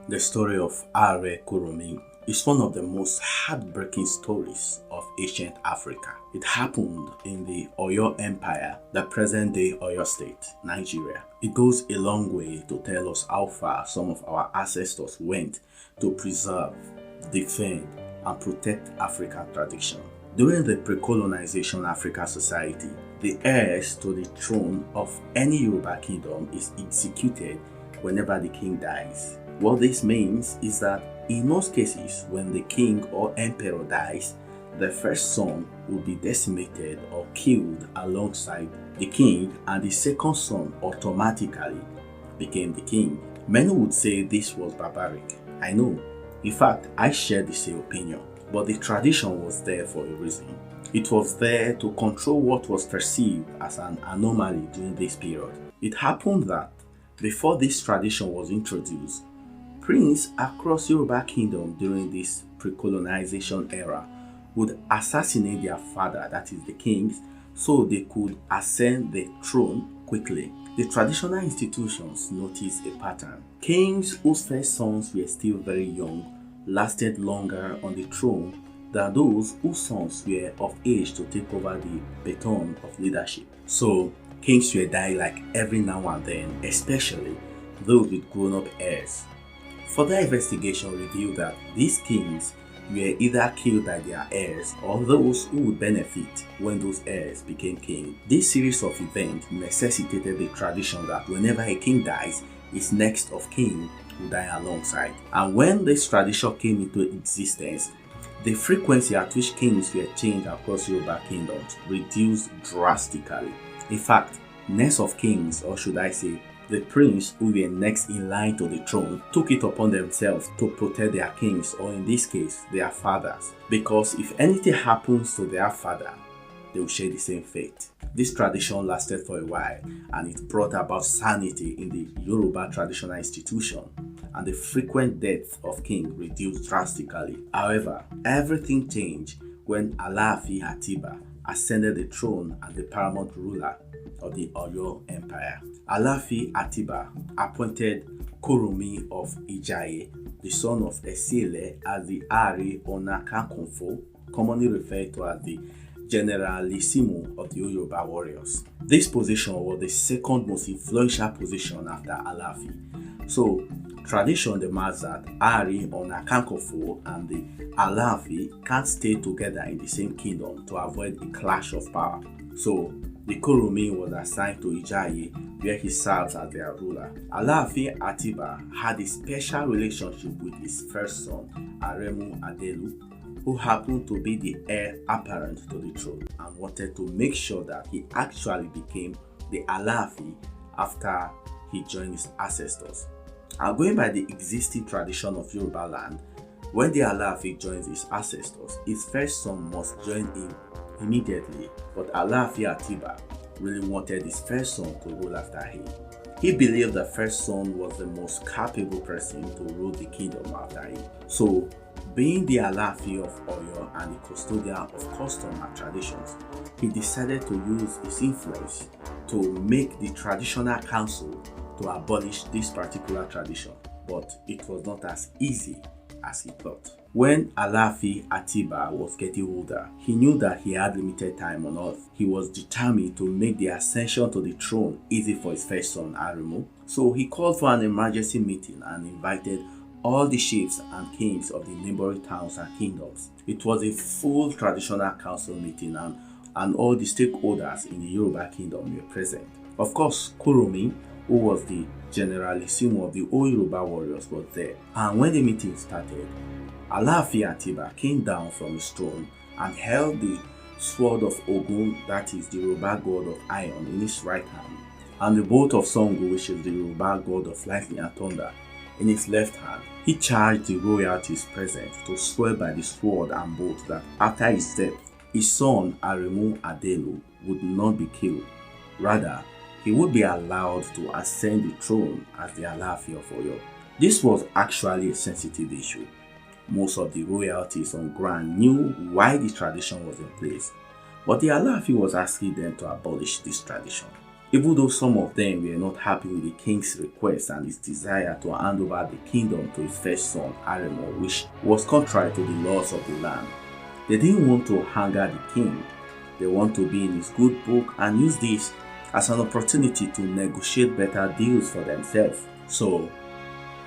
The story of Aare Kurunmi is one of the most heartbreaking stories of ancient Africa. It happened in the Oyo Empire, the present-day Oyo State, Nigeria. It goes a long way to tell us how far some of our ancestors went to preserve, defend, and protect African tradition. During the pre-colonization African society, the heirs to the throne of any Yoruba kingdom is executed whenever the king dies. What this means is that in most cases, when the king or emperor dies, the first son will be decimated or killed alongside the king, and the second son automatically became the king. Many would say this was barbaric. I know. In fact, I share the same opinion. But the tradition was there for a reason. It was there to control what was perceived as an anomaly during this period. It happened that before this tradition was introduced, princes across Yoruba kingdom during this pre-colonization era would assassinate their father, that is the kings, so they could ascend the throne quickly. The traditional institutions noticed a pattern. Kings whose first sons were still very young lasted longer on the throne than those whose sons were of age to take over the baton of leadership. So, kings were dying like every now and then, especially those with grown-up heirs. Further investigation revealed that these kings were either killed by their heirs or those who would benefit when those heirs became king. This series of events necessitated the tradition that whenever a king dies, his next of kin will die alongside. And when this tradition came into existence, the frequency at which kings were changed across Yoruba kingdoms reduced drastically. In fact, next of kings, or should I say, the prince who were next in line to the throne, took it upon themselves to protect their kings, or in this case, their fathers. Because if anything happens to their father, they will share the same fate. This tradition lasted for a while, and it brought about sanity in the Yoruba traditional institution, and the frequent death of king reduced drastically. However, everything changed when Alaafin Atiba ascended the throne as the paramount ruler of the Oyo Empire. Alaafin Atiba appointed Kurunmi of Ijaye, the son of Esile, as the Aare Kakanfo, commonly referred to as the Generalissimo of the Yoruba warriors. This position was the second most influential position after Alaafin. So, tradition demands that Aare Kakanfo and the Alaafin can't stay together in the same kingdom to avoid a clash of power. So, the Kurunmi was assigned to Ijaye, where he serves as their ruler. Alaafin Atiba had a special relationship with his first son, Aremu Adelu, who happened to be the heir apparent to the throne, and wanted to make sure that he actually became the Alaafin after he joined his ancestors. And going by the existing tradition of Yoruba land, when the Alaafin joins his ancestors, his first son must join him immediately, but Alaafin Atiba really wanted his first son to rule after him. He believed the first son was the most capable person to rule the kingdom after him. So, being the Alaafin of Oyo and the custodian of custom and traditions, he decided to use his influence to make the traditional council to abolish this particular tradition. But it was not as easy as he thought. When Alaafin Atiba was getting older, he knew that he had limited time on earth. He was determined to make the ascension to the throne easy for his first son, Aremu. So he called for an emergency meeting and invited all the chiefs and kings of the neighboring towns and kingdoms. It was a full traditional council meeting, and all the stakeholders in the Yoruba kingdom were present. Of course, Kurunmi, who was the Generalissimo of the old Yoruba warriors, was there. And when the meeting started, Alaafin Atiba came down from his throne and held the sword of Ogun, that is the Yoruba god of iron, in his right hand, and the bolt of Sango, which is the Yoruba god of lightning and thunder, in his left hand. He charged the royalties present to swear by the sword and bolt that after his death, his son Aremu Adelu would not be killed. Rather, he would be allowed to ascend the throne as the Alaafin of Oyo. This was actually a sensitive issue. Most of the royalties on ground knew why the tradition was in place, but the Alaafin was asking them to abolish this tradition. Even though some of them were not happy with the king's request and his desire to hand over the kingdom to his first son, Aremo, which was contrary to the laws of the land. They didn't want to anger the king. They want to be in his good book and use this as an opportunity to negotiate better deals for themselves. So,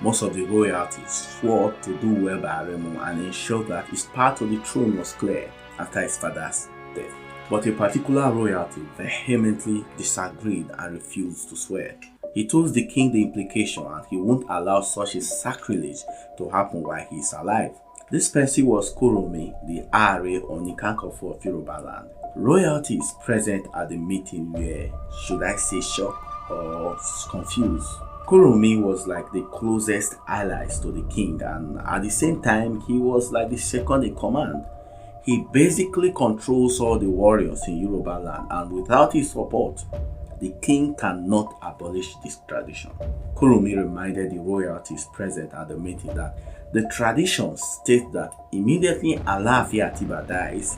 most of the royalty swore to do well by Aremo and ensure that his path to the throne was clear after his father's death. But a particular royalty vehemently disagreed and refused to swear. He told the king the implication and he won't allow such a sacrilege to happen while he is alive. This person was Kurunmi, the Aare Onikankafo of Yoruba land. Royalty is present at the meeting where, should I say shocked or confused? Kurunmi was like the closest allies to the king, and at the same time he was like the second in command. He basically controls all the warriors in Yoruba land, and without his support, the king cannot abolish this tradition. Kurunmi reminded the royalties present at the meeting that the tradition states that immediately Alaafin Atiba dies,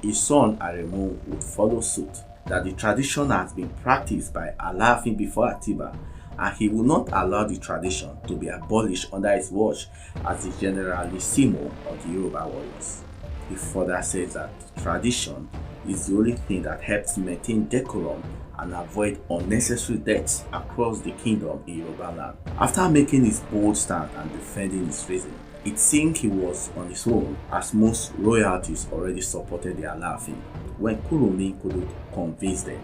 his son Aremo would follow suit, that the tradition has been practiced by Alaafin before Atiba, and he will not allow the tradition to be abolished under his watch as the generalissimo of the Yoruba warriors. He further says that tradition is the only thing that helps maintain decorum and avoid unnecessary deaths across the kingdom in Yoruba land. After making his bold stand and defending his reason, it seemed he was on his own, as most royalties already supported the Alaafin. When Kurunmi couldn't convince them,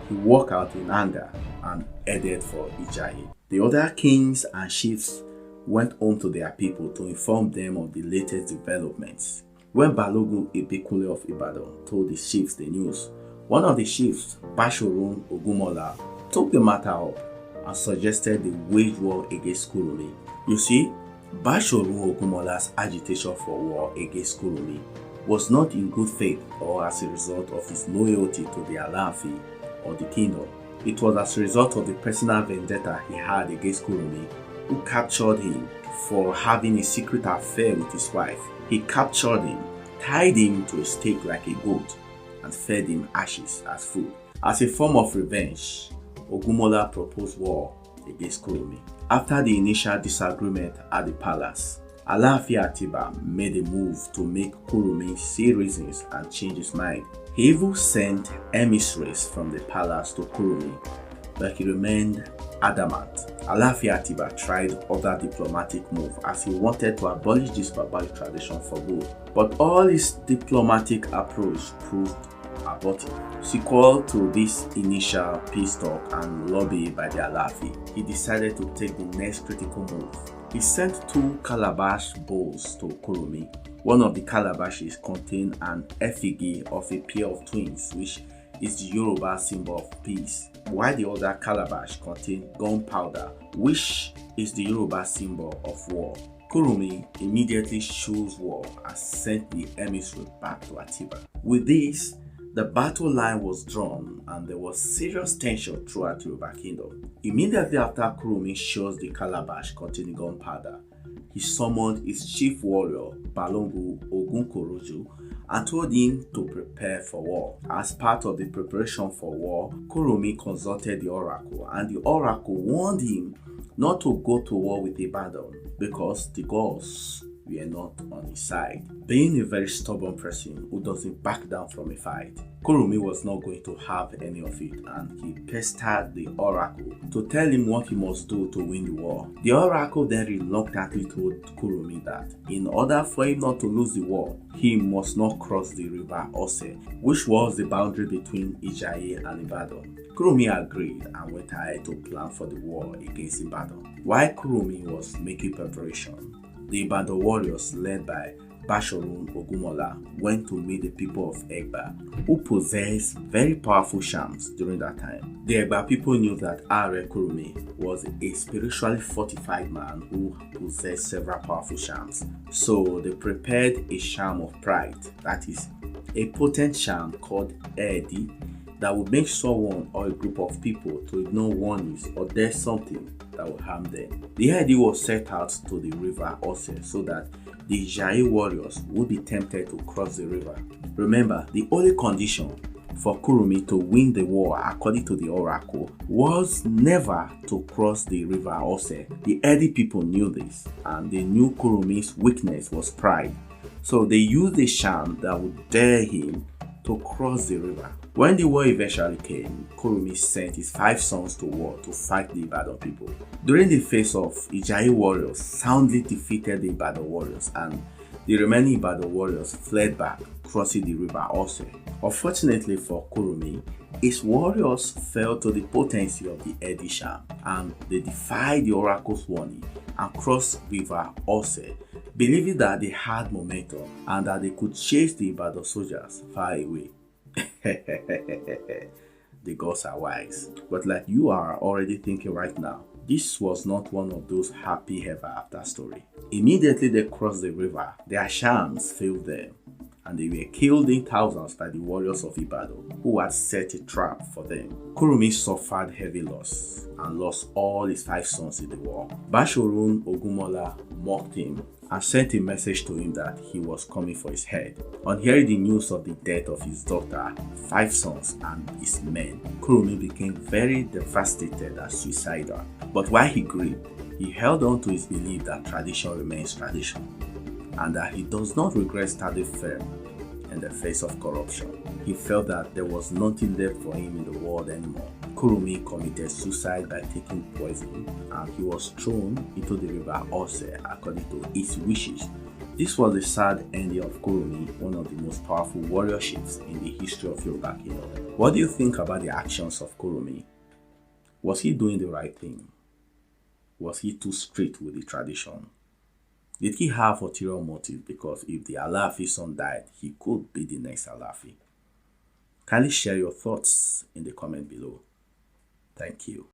he walked out in anger and headed for Ijaye. The other kings and chiefs went home to their people to inform them of the latest developments. When Balogun Ibikunle of Ibadan told the chiefs the news, one of the chiefs, Bashorun Ogunmola, took the matter up and suggested they wage war against Kurunmi. You see, Bashorun Ogumola's agitation for war against Kurunmi was not in good faith or as a result of his loyalty to the Alaafin or the kingdom. It was as a result of the personal vendetta he had against Kurunmi, who captured him for having a secret affair with his wife. He captured him, tied him to a stake like a goat, and fed him ashes as food. As a form of revenge, Ogunmola proposed war against Kurunmi. After the initial disagreement at the palace, Alaafin Atiba made a move to make Kurunmi see reasons and change his mind. He even sent emissaries from the palace to Kurunmi, but he remained adamant. Alaafin Atiba tried other diplomatic moves as he wanted to abolish this barbaric tradition for good, but all his diplomatic approach proved abortive. Sequel to this initial peace talk and lobby by the Alaafin, he decided to take the next critical move. He sent 2 calabash bowls to Kurunmi. One of the calabashes contained an effigy of a pair of twins, which is the Yoruba symbol of peace, while the other calabash contained gunpowder, which is the Yoruba symbol of war. Kurunmi immediately chose war and sent the emissary back to Atiba. With this, the battle line was drawn and there was serious tension throughout Yoruba kingdom. Immediately after Kurunmi chose the calabash containing gunpowder, he summoned his chief warrior, Balogun Ogunkoroju, and told him to prepare for war. As part of the preparation for war, Kurunmi consulted the oracle, and the oracle warned him not to go to war with Ibadan because the gods were not on his side. Being a very stubborn person who doesn't back down from a fight, Kurunmi was not going to have any of it, and he pestered the oracle to tell him what he must do to win the war. The oracle then reluctantly told Kurunmi that in order for him not to lose the war, he must not cross the river Ose, which was the boundary between Ijaye and Ibadan. Kurunmi agreed and went ahead to plan for the war against Ibadan. While Kurunmi was making preparation, the Ibadan warriors led by Bashorun Ogunmola went to meet the people of Egba, who possessed very powerful charms during that time. The Egba people knew that Aare Kurunmi was a spiritually fortified man who possessed several powerful charms. So they prepared a charm of pride, that is, a potent charm called Edi, that would make someone or a group of people to ignore warnings or there's something that will harm them. The idea was set out to the river Ose so that the Ijaye warriors would be tempted to cross the river. Remember, the only condition for Kurunmi to win the war, according to the oracle, was never to cross the river Ose. The Edi people knew this, and they knew Kurunmi's weakness was pride. So they used a charm that would dare him to cross the river. When the war eventually came, Kurunmi sent his 5 sons to war to fight the Ibadan people. During the face of Ijayi warriors soundly defeated the Ibadan warriors, and the remaining Ibadan warriors fled back, crossing the river Ose. Unfortunately for Kurunmi, his warriors fell to the potency of the Edi charm, and they defied the oracle's warning and crossed river Ose, believing that they had momentum and that they could chase the Ibadan soldiers far away. The gods are wise. But like you are already thinking right now, this was not one of those happy ever after story. Immediately they crossed the river, their charms failed them, and they were killed in thousands by the warriors of Ibadan, who had set a trap for them. Kurunmi suffered heavy loss and lost all his 5 sons in the war. Bashorun Ogunmola mocked him and sent a message to him that he was coming for his head. On hearing the news of the death of his daughter, 5 sons and his men, Kurunmi became very devastated and suicidal. But while he grieved, he held on to his belief that tradition remains tradition, and that he does not regret standing firm in the face of corruption. He felt that there was nothing left for him in the world anymore. Kurunmi committed suicide by taking poison, and he was thrown into the river Ose according to his wishes. This was the sad ending of Kurunmi, one of the most powerful warrior chiefs in the history of Yoruba Kingdom. What do you think about the actions of Kurunmi? Was he doing the right thing? Was he too strict with the tradition? Did he have ulterior motive, because if the Alaafin son died, he could be the next Alaafin? Kindly share your thoughts in the comment below. Thank you.